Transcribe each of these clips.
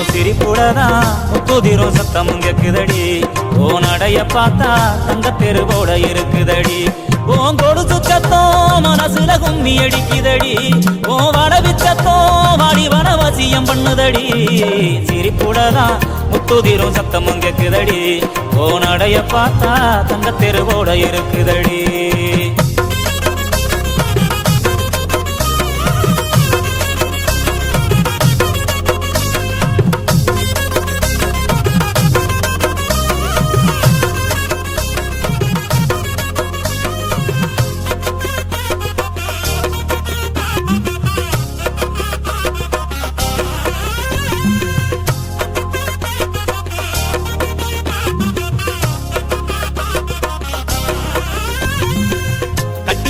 சிரிப்புடதான் முத்துதிரும் சத்தம் கேக்குதடி ஓ நடைய பார்த்தா தங்க தெருவோட இருக்குதடி ஓன் கொடுத்து சத்தம் மனசுல கும்மி அடிக்குதடி ஓ வடவிச்சத்தம் வாடி வனவசியம் பண்ணுதடி சிரிப்புடதான் முத்துதிரும் சத்தம் கேக்குதடி ஓ நடைய பார்த்தா தங்க தெருவோட இருக்குதடி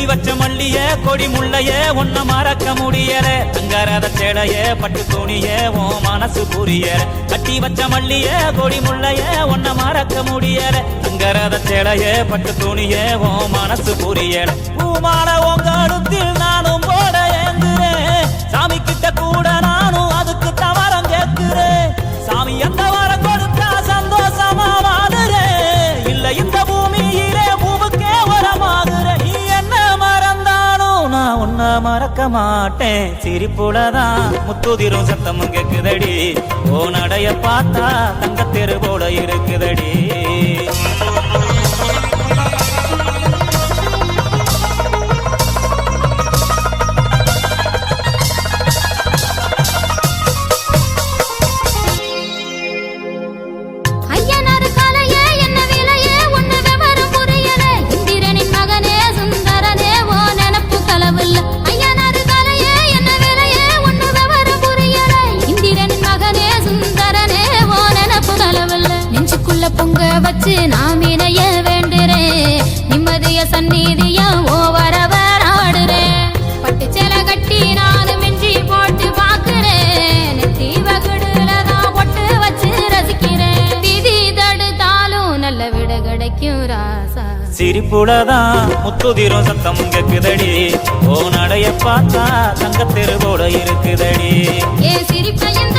வச்ச மல்லிய கொடி முள்ளைய ஒன்ன மறக்க முடியல தங்கரத சேடைய பட்டு துணிய ஓ மனசு புரியல கட்டி வச்ச மல்லிய கொடி முள்ளைய ஒன்ன மறக்க முடியல தங்கரத சேடைய பட்டு துணிய ஓ மனசு புரியல பூமான உங்க அடுத்தில் நானும் போட ஏங்குறேன் சாமி கிட்ட கூட நானும் அதுக்கு தவறம் கேட்கிறேன் சாமி அந்த வரம் கொடுத்தா சந்தோஷமா வாடுறேன் இல்ல இந்த பூமியிலே பூவுக்கே வரமாகுறேன் உன்ன மறக்க மாட்டேன் சிரிப்புலதான் முத்துதிரும் சத்தம் கேக்குதடி ஓ நடைய பார்த்தா தங்க தெருவோட இருக்குதடி பொங்க வச்சு நாம் இணைய வேண்டுறேன் நிம்மதிய சந்நிதிய ஓவரவர் ஆடுறேன் பட்டு சேலை கட்டி நானும் மிஞ்சி போட்டு பாக்குறேன் நெத்தி வகுடுலதான் பொட்டு வச்சு ரசிக்கிறேன் விதி தடுத்தாலும் நல்ல விட கிடைக்கும் ராசா சிரிப்புலதான் முத்துதிரும் சத்தம் கேக்குதடி ஓ நடைய பார்த்தா தங்க தெருவோட இருக்குதடி ஏ சிரிப்பையும்